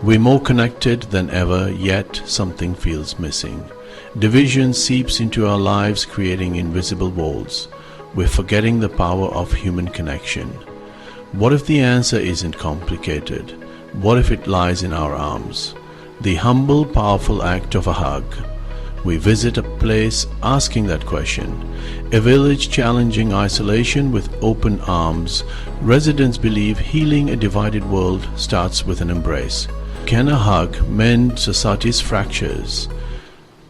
We're more connected than ever, yet something feels missing. Division seeps into our lives, creating invisible walls. We're forgetting the power of human connection. What if the answer isn't complicated? What if it lies in our arms? The humble, powerful act of a hug. We visit a place asking that question. A village challenging isolation with open arms. Residents believe healing a divided world starts with an embrace. Can a hug mend society's fractures?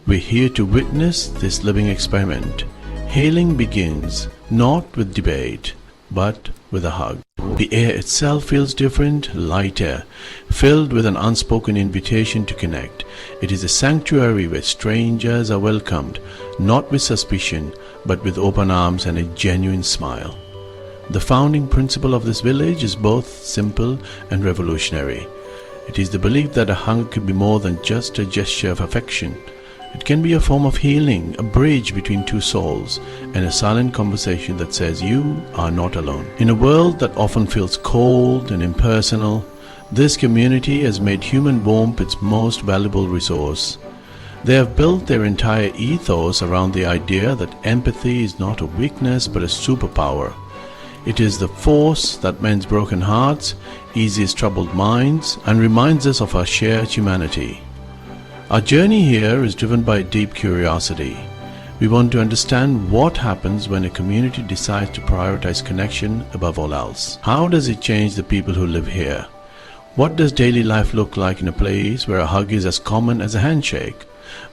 We're here to witness this living experiment. Healing begins not with debate, but with a hug. The air itself feels different, lighter, filled with an unspoken invitation to connect. It is a sanctuary where strangers are welcomed, not with suspicion, but with open arms and a genuine smile. The founding principle of this village is both simple and revolutionary. It is the belief that a hug can be more than just a gesture of affection. It can be a form of healing, a bridge between two souls, and a silent conversation that says you are not alone. In a world that often feels cold and impersonal, this community has made human warmth its most valuable resource. They have built their entire ethos around the idea that empathy is not a weakness but a superpower. It is the force that mends broken hearts, eases troubled minds, and reminds us of our shared humanity. Our journey here is driven by deep curiosity. We want to understand what happens when a community decides to prioritize connection above all else. How does it change the people who live here? What does daily life look like in a place where a hug is as common as a handshake?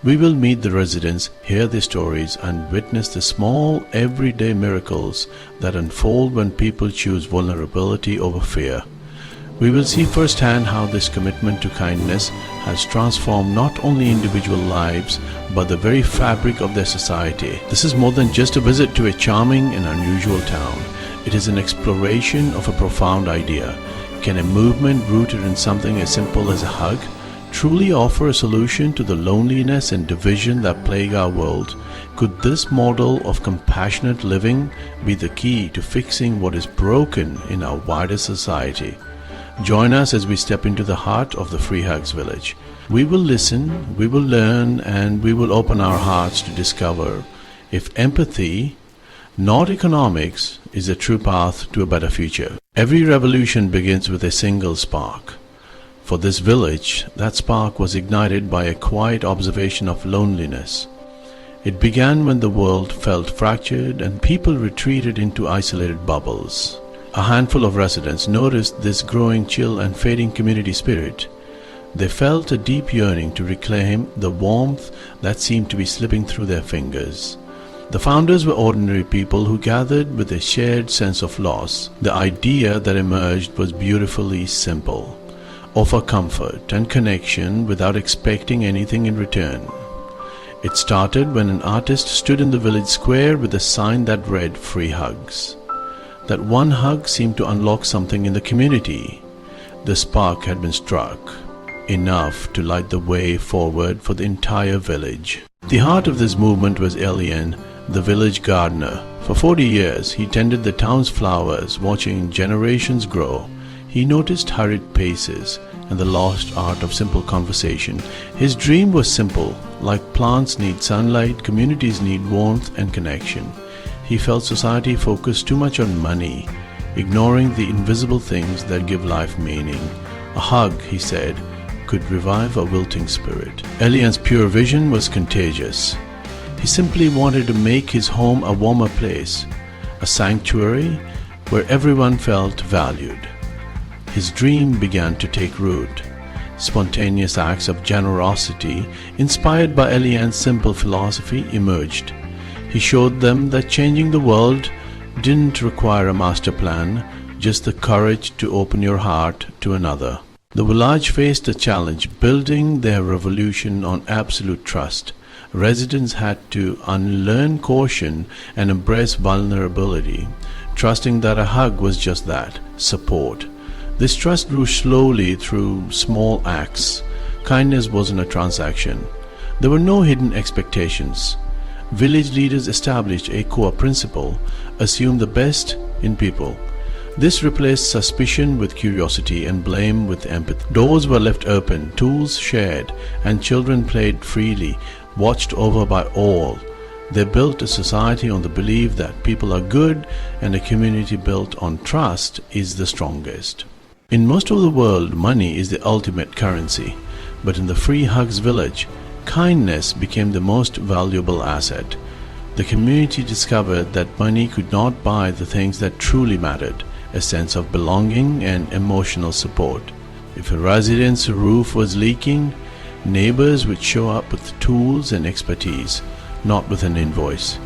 We will meet the residents, hear their stories, and witness the small, everyday miracles that unfold when people choose vulnerability over fear. We will see firsthand how this commitment to kindness has transformed not only individual lives, but the very fabric of their society. This is more than just a visit to a charming and unusual town. It is an exploration of a profound idea. Can a movement rooted in something as simple as a hug truly offer a solution to the loneliness and division that plague our world? Could this model of compassionate living be the key to fixing what is broken in our wider society? Join us as we step into the heart of the Free Hugs village. We will listen, we will learn, and we will open our hearts to discover if empathy, not economics, is a true path to a better future. Every revolution begins with a single spark. For this village, that spark was ignited by a quiet observation of loneliness. It began when the world felt fractured and people retreated into isolated bubbles. A handful of residents noticed this growing chill and fading community spirit. They felt a deep yearning to reclaim the warmth that seemed to be slipping through their fingers. The founders were ordinary people who gathered with a shared sense of loss. The idea that emerged was beautifully simple: offer comfort and connection without expecting anything in return. It started when an artist stood in the village square with a sign that read "Free Hugs." That one hug seemed to unlock something in the community. The spark had been struck, enough to light the way forward for the entire village. The heart of this movement was Elian, the village gardener. For 40 years, he tended the town's flowers, watching generations grow. He noticed hurried paces and the lost art of simple conversation. His dream was simple: like plants need sunlight, communities need warmth and connection. He felt society focused too much on money, ignoring the invisible things that give life meaning. A hug, he said, could revive a wilting spirit. Elian's pure vision was contagious. He simply wanted to make his home a warmer place, a sanctuary where everyone felt valued. His dream began to take root. Spontaneous acts of generosity, inspired by Elian's simple philosophy, emerged. He showed them that changing the world didn't require a master plan, just the courage to open your heart to another. The village faced a challenge: building their revolution on absolute trust. Residents had to unlearn caution and embrace vulnerability, trusting that a hug was just that: support. This trust grew slowly through small acts. Kindness wasn't a transaction. There were no hidden expectations. Village leaders established a core principle: assume the best in people. This replaced suspicion with curiosity and blame with empathy. Doors were left open, tools shared, and children played freely, watched over by all. They built a society on the belief that people are good, and a community built on trust is the strongest. In most of the world, money is the ultimate currency, but in the Free Hugs village, kindness became the most valuable asset. The community discovered that money could not buy the things that truly mattered, a sense of belonging and emotional support. If a resident's roof was leaking, neighbors would show up with tools and expertise, not with an invoice.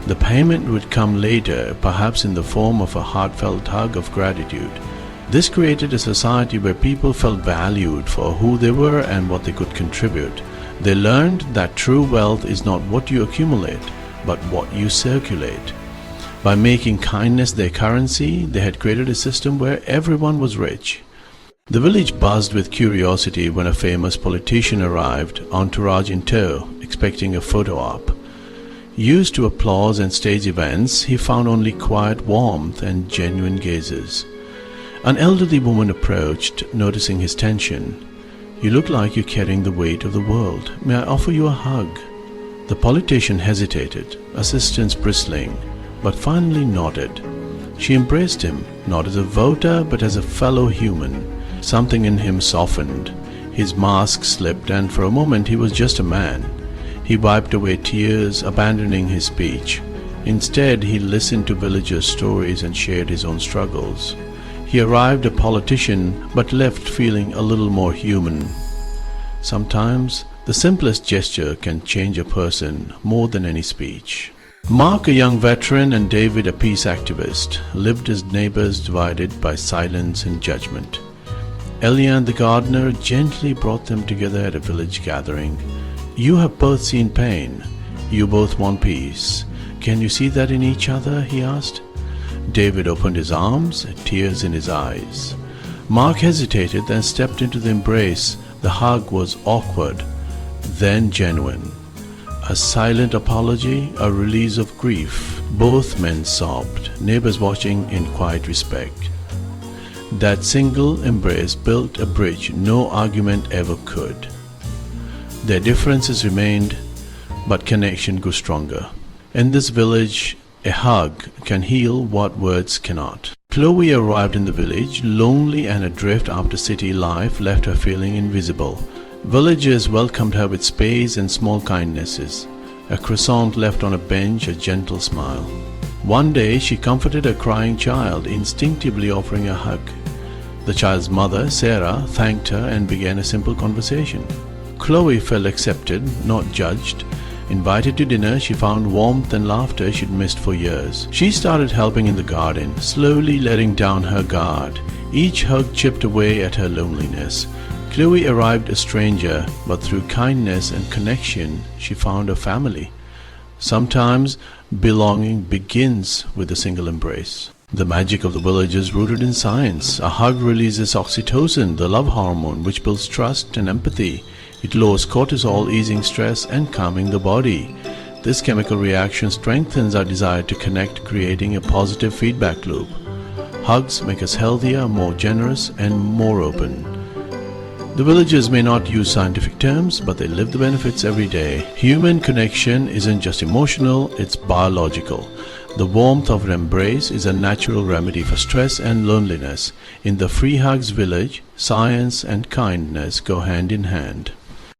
The payment would come later, perhaps in the form of a heartfelt hug of gratitude. This created a society where people felt valued for who they were and what they could contribute. They learned that true wealth is not what you accumulate, but what you circulate. By making kindness their currency, they had created a system where everyone was rich. The village buzzed with curiosity when a famous politician arrived, entourage in tow, expecting a photo op. Used to applause and stage events, he found only quiet warmth and genuine gazes. An elderly woman approached, noticing his tension. "You look like you're carrying the weight of the world. May I offer you a hug?" The politician hesitated, assistance bristling, but finally nodded. She embraced him, not as a voter but as a fellow human. Something in him softened. His mask slipped, and for a moment he was just a man. He wiped away tears, abandoning his speech. Instead, he listened to villagers' stories and shared his own struggles. He arrived a politician, but left feeling a little more human. Sometimes, the simplest gesture can change a person more than any speech. Mark, a young veteran, and David, a peace activist, lived as neighbors divided by silence and judgment. Elian, the gardener, gently brought them together at a village gathering. "You have both seen pain. You both want peace. Can you see that in each other?" he asked. David opened his arms, tears in his eyes. Mark hesitated, then stepped into the embrace. The hug was awkward, then genuine. A silent apology, a release of grief. Both men sobbed, neighbors watching in quiet respect. That single embrace built a bridge no argument ever could. Their differences remained, but connection grew stronger. In this village, a hug can heal what words cannot. Chloe arrived in the village, lonely and adrift after city life left her feeling invisible. Villagers welcomed her with space and small kindnesses. A croissant left on a bench, a gentle smile. One day she comforted a crying child, instinctively offering a hug. The child's mother, Sarah, thanked her and began a simple conversation. Chloe felt accepted, not judged. Invited to dinner, she found warmth and laughter she'd missed for years. She started helping in the garden, slowly letting down her guard. Each hug chipped away at her loneliness. Chloe arrived a stranger, but through kindness and connection, she found a family. Sometimes belonging begins with a single embrace. The magic of the village is rooted in science. A hug releases oxytocin, the love hormone, which builds trust and empathy. It lowers cortisol, easing stress and calming the body. This chemical reaction strengthens our desire to connect, creating a positive feedback loop. Hugs make us healthier, more generous, and more open. The villagers may not use scientific terms, but they live the benefits every day. Human connection isn't just emotional, it's biological. The warmth of an embrace is a natural remedy for stress and loneliness. In the Free Hugs village, science and kindness go hand in hand.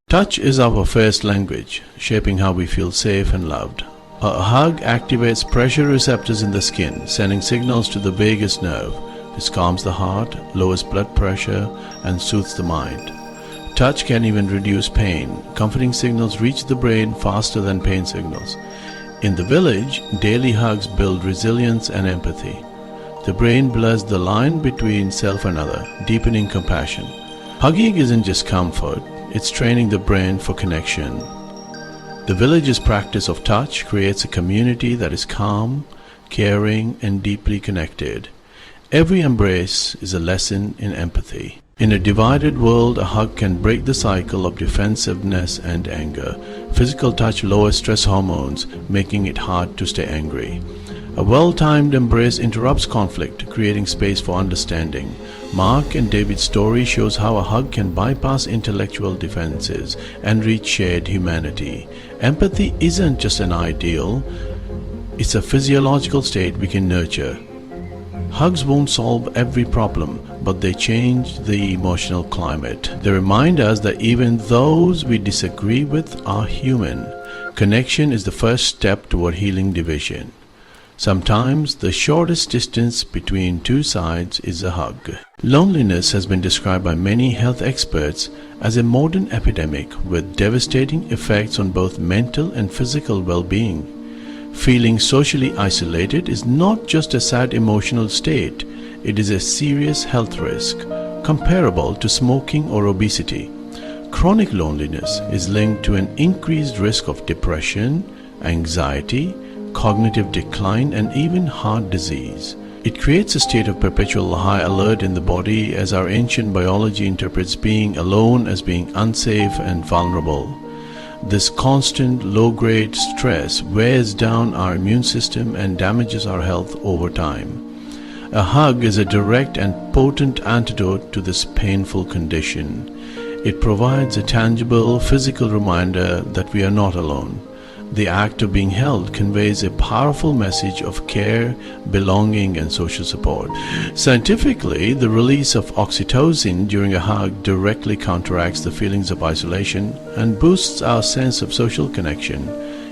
Touch is our first language, shaping how we feel safe and loved. A hug activates pressure receptors in the skin, sending signals to the vagus nerve. This calms the heart, lowers blood pressure, and soothes the mind. Touch can even reduce pain. Comforting signals reach the brain faster than pain signals. In the village, daily hugs build resilience and empathy. The brain blurs the line between self and other, deepening compassion. Hugging isn't just comfort, it's training the brain for connection. The village's practice of touch creates a community that is calm, caring, and deeply connected. Every embrace is a lesson in empathy. In a divided world, a hug can break the cycle of defensiveness and anger. Physical touch lowers stress hormones, making it hard to stay angry. A well-timed embrace interrupts conflict, creating space for understanding. Mark and David's story shows how a hug can bypass intellectual defenses and reach shared humanity. Empathy isn't just an ideal, it's a physiological state we can nurture. Hugs won't solve every problem, but they change the emotional climate. They remind us that even those we disagree with are human. Connection is the first step toward healing division. Sometimes the shortest distance between two sides is a hug. Loneliness has been described by many health experts as a modern epidemic with devastating effects on both mental and physical well-being. Feeling socially isolated is not just a sad emotional state, it is a serious health risk, comparable to smoking or obesity. Chronic loneliness is linked to an increased risk of depression, anxiety, cognitive decline, and even heart disease. It creates a state of perpetual high alert in the body, as our ancient biology interprets being alone as being unsafe and vulnerable. This constant low-grade stress wears down our immune system and damages our health over time. A hug is a direct and potent antidote to this painful condition. It provides a tangible physical reminder that we are not alone. The act of being held conveys a powerful message of care, belonging, and social support. Scientifically, the release of oxytocin during a hug directly counteracts the feelings of isolation and boosts our sense of social connection.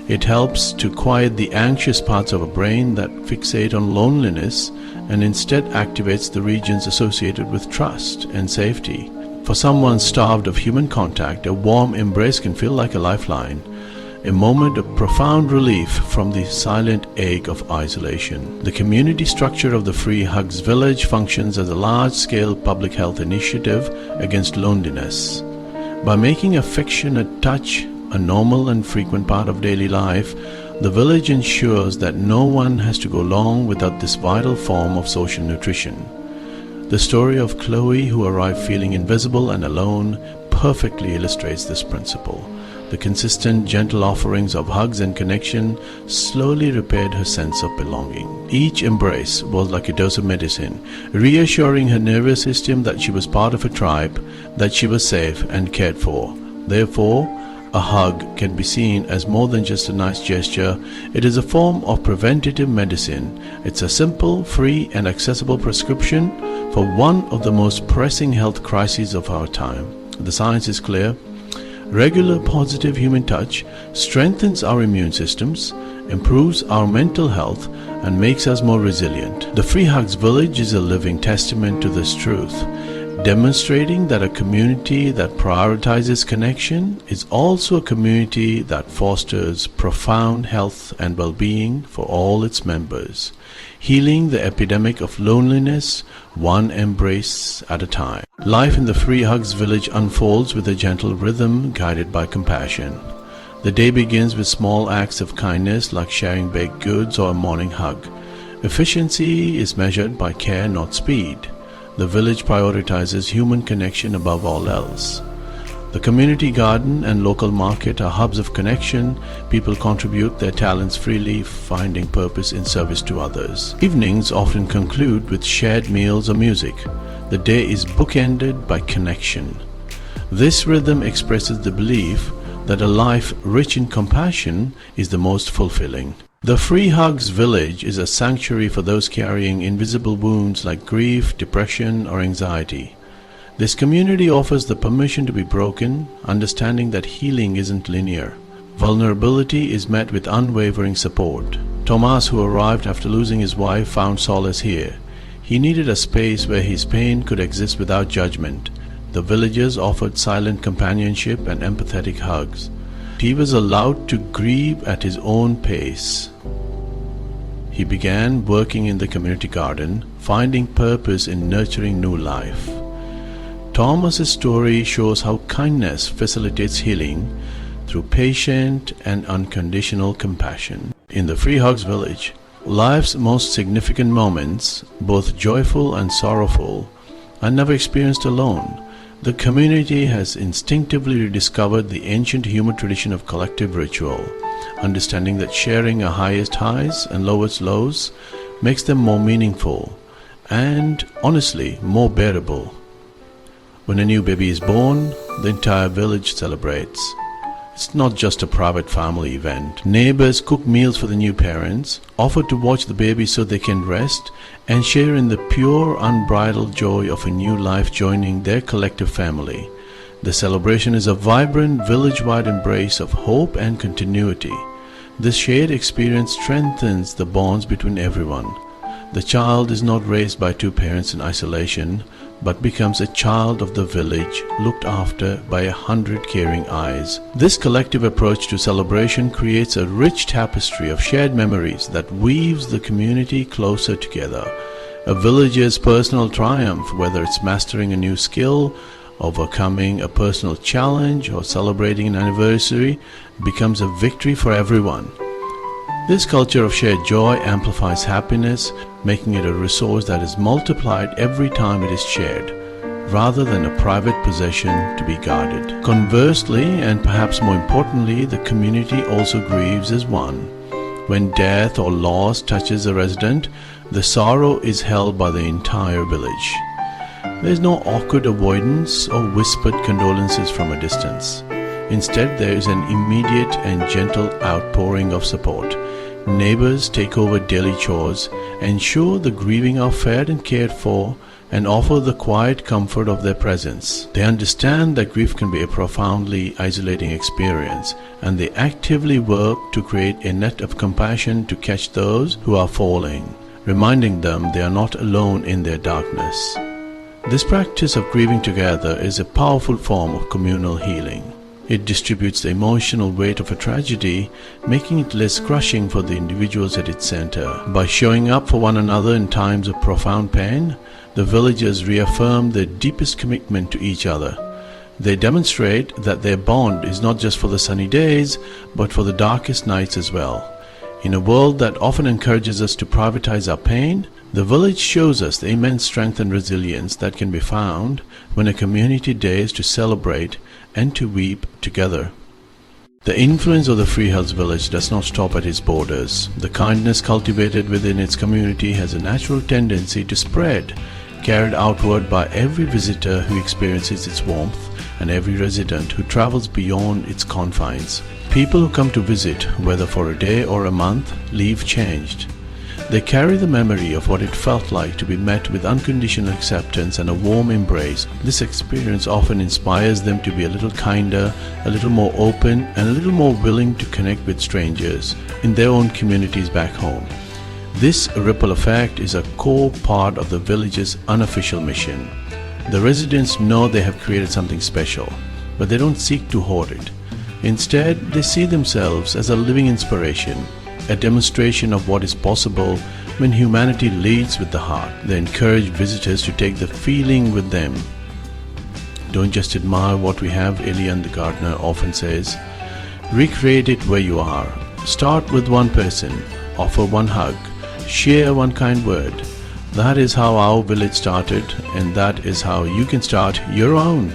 It helps to quiet the anxious parts of our brain that fixate on loneliness and instead activates the regions associated with trust and safety. For someone starved of human contact, a warm embrace can feel like a lifeline, a moment of profound relief from the silent ache of isolation. The community structure of the Free Hugs Village functions as a large-scale public health initiative against loneliness. By making affectionate touch a normal and frequent part of daily life, the village ensures that no one has to go long without this vital form of social nutrition. The story of Chloe, who arrived feeling invisible and alone, perfectly illustrates this principle. The consistent, gentle offerings of hugs and connection slowly repaired her sense of belonging. Each embrace was like a dose of medicine, reassuring her nervous system that she was part of a tribe, that she was safe and cared for. Therefore, a hug can be seen as more than just a nice gesture. It is a form of preventative medicine. It's a simple, free, and accessible prescription for one of the most pressing health crises of our time. The science is clear. Regular positive human touch strengthens our immune systems, improves our mental health, and makes us more resilient. The Free Hugs Village is a living testament to this truth, demonstrating that a community that prioritizes connection is also a community that fosters profound health and well-being for all its members, healing the epidemic of loneliness one embrace at a time. Life in the Free Hugs Village unfolds with a gentle rhythm guided by compassion. The day begins with small acts of kindness like sharing baked goods or a morning hug. Efficiency is measured by care, not speed. The village prioritizes human connection above all else. The community garden and local market are hubs of connection. People contribute their talents freely, finding purpose in service to others. Evenings often conclude with shared meals or music. The day is bookended by connection. This rhythm expresses the belief that a life rich in compassion is the most fulfilling. The Free Hugs Village is a sanctuary for those carrying invisible wounds like grief, depression, or anxiety. This community offers the permission to be broken, understanding that healing isn't linear. Vulnerability is met with unwavering support. Thomas, who arrived after losing his wife, found solace here. He needed a space where his pain could exist without judgment. The villagers offered silent companionship and empathetic hugs. He was allowed to grieve at his own pace. He began working in the community garden, finding purpose in nurturing new life. Thomas's story shows how kindness facilitates healing through patient and unconditional compassion. In the Free Hugs Village, life's most significant moments, both joyful and sorrowful, are never experienced alone. The community has instinctively rediscovered the ancient human tradition of collective ritual, understanding that sharing our highest highs and lowest lows makes them more meaningful and, honestly, more bearable. When a new baby is born, the entire village celebrates. It's not just a private family event. Neighbors cook meals for the new parents, offer to watch the baby so they can rest, and share in the pure, unbridled joy of a new life joining their collective family. The celebration is a vibrant, village-wide embrace of hope and continuity. This shared experience strengthens the bonds between everyone. The child is not raised by two parents in isolation, but becomes a child of the village, looked after by 100 caring eyes. This collective approach to celebration creates a rich tapestry of shared memories that weaves the community closer together. A village's personal triumph, whether it's mastering a new skill, overcoming a personal challenge, or celebrating an anniversary, becomes a victory for everyone. This culture of shared joy amplifies happiness, making it a resource that is multiplied every time it is shared, rather than a private possession to be guarded. Conversely, and perhaps more importantly, the community also grieves as one. When death or loss touches a resident, the sorrow is held by the entire village. There is no awkward avoidance or whispered condolences from a distance. Instead, there is an immediate and gentle outpouring of support. Neighbors take over daily chores, ensure the grieving are fed and cared for, and offer the quiet comfort of their presence. They understand that grief can be a profoundly isolating experience, and they actively work to create a net of compassion to catch those who are falling, reminding them they are not alone in their darkness. This practice of grieving together is a powerful form of communal healing. It distributes the emotional weight of a tragedy, making it less crushing for the individuals at its center. By showing up for one another in times of profound pain, the villagers reaffirm their deepest commitment to each other. They demonstrate that their bond is not just for the sunny days, but for the darkest nights as well. In a world that often encourages us to privatize our pain, the village shows us the immense strength and resilience that can be found when a community dares to celebrate and to weep together. The influence of the Freehills village does not stop at its borders. The kindness cultivated within its community has a natural tendency to spread, carried outward by every visitor who experiences its warmth and every resident who travels beyond its confines. People who come to visit, whether for a day or a month, leave changed. They carry the memory of what it felt like to be met with unconditional acceptance and a warm embrace. This experience often inspires them to be a little kinder, a little more open, and a little more willing to connect with strangers in their own communities back home. This ripple effect is a core part of the village's unofficial mission. The residents know they have created something special, but they don't seek to hoard it. Instead, they see themselves as a living inspiration, a demonstration of what is possible when humanity leads with the heart. They encourage visitors to take the feeling with them. Don't just admire what we have, Elian the gardener often says. Recreate it where you are. Start with one person, offer one hug, share one kind word. That is how our village started, and that is how you can start your own.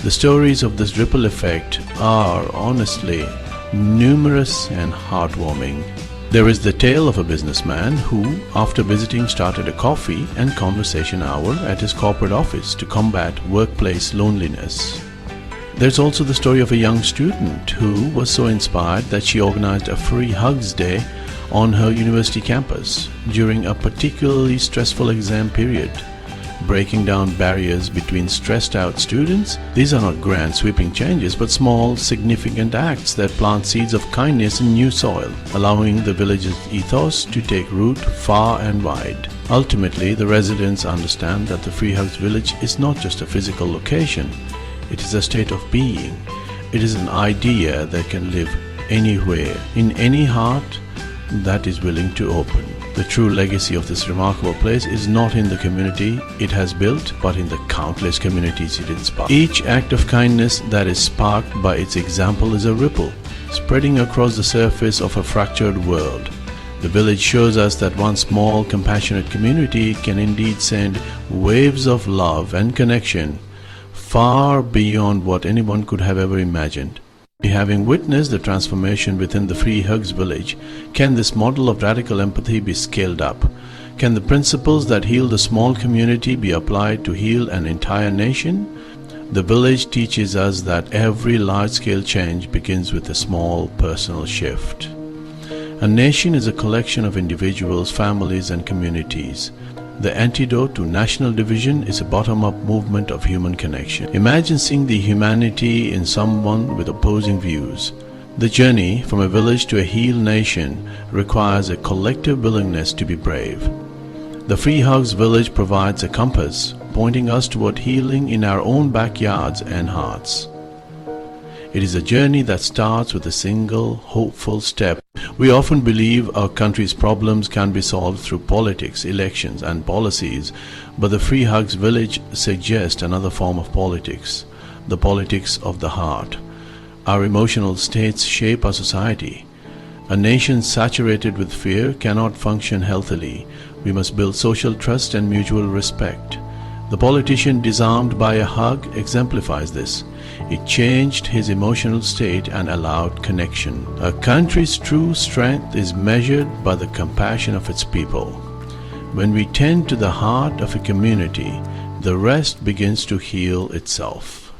The stories of this ripple effect are, honestly, numerous and heartwarming. There is the tale of a businessman who, after visiting, started a coffee and conversation hour at his corporate office to combat workplace loneliness. There's also the story of a young student who was so inspired that she organized a free hugs day on her university campus during a particularly stressful exam period. Breaking down barriers between stressed out students, these are not grand sweeping changes but small significant acts that plant seeds of kindness in new soil, allowing the village's ethos to take root far and wide. Ultimately, the residents understand that the Freehugs village is not just a physical location, it is a state of being. It is an idea that can live anywhere, in any heart that is willing to open. The true legacy of this remarkable place is not in the community it has built, but in the countless communities it inspires. Each act of kindness that is sparked by its example is a ripple, spreading across the surface of a fractured world. The village shows us that one small, compassionate community can indeed send waves of love and connection far beyond what anyone could have ever imagined. Having witnessed the transformation within the Free Hugs village, can this model of radical empathy be scaled up? Can the principles that heal the small community be applied to heal an entire nation? The village teaches us that every large-scale change begins with a small personal shift. A nation is a collection of individuals, families, and communities. The antidote to national division is a bottom-up movement of human connection. Imagine seeing the humanity in someone with opposing views. The journey from a village to a healed nation requires a collective willingness to be brave. The Free Hugs village provides a compass, pointing us toward healing in our own backyards and hearts. It is a journey that starts with a single, hopeful step. We often believe our country's problems can be solved through politics, elections, and policies, but the Free Hugs village suggests another form of politics, the politics of the heart. Our emotional states shape our society. A nation saturated with fear cannot function healthily. We must build social trust and mutual respect. The politician disarmed by a hug exemplifies this. It changed his emotional state and allowed connection. A country's true strength is measured by the compassion of its people. When we tend to the heart of a community, the rest begins to heal itself.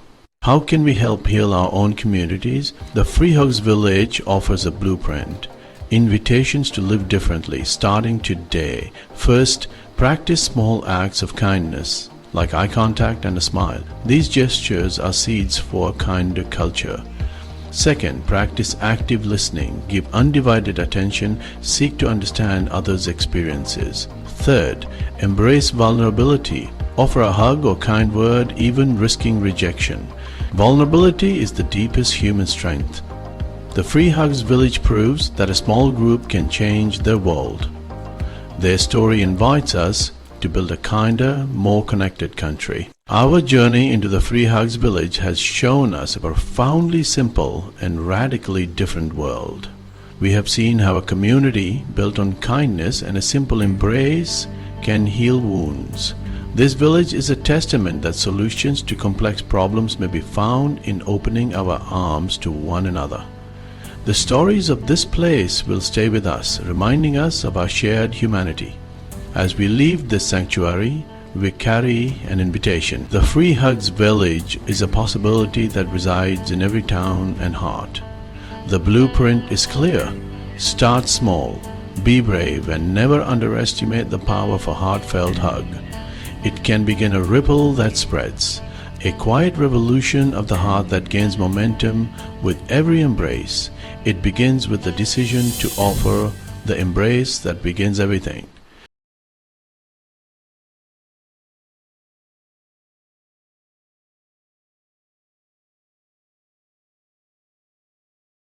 How can we help heal our own communities? The Free Hugs village offers a blueprint. Invitations to live differently, starting today. First, practice small acts of kindness, like eye contact and a smile. These gestures are seeds for a kinder culture. Second, practice active listening. Give undivided attention. Seek to understand others' experiences. Third, embrace vulnerability. Offer a hug or kind word, even risking rejection. Vulnerability is the deepest human strength. The Free Hugs village proves that a small group can change their world. Their story invites us to build a kinder, more connected country. Our journey into the Free Hugs village has shown us a profoundly simple and radically different world. We have seen how a community built on kindness and a simple embrace can heal wounds. This village is a testament that solutions to complex problems may be found in opening our arms to one another. The stories of this place will stay with us, reminding us of our shared humanity. As we leave this sanctuary, we carry an invitation. The Free Hugs village is a possibility that resides in every town and heart. The blueprint is clear. Start small, be brave, and never underestimate the power of a heartfelt hug. It can begin a ripple that spreads, a quiet revolution of the heart that gains momentum with every embrace. It begins with the decision to offer the embrace that begins everything.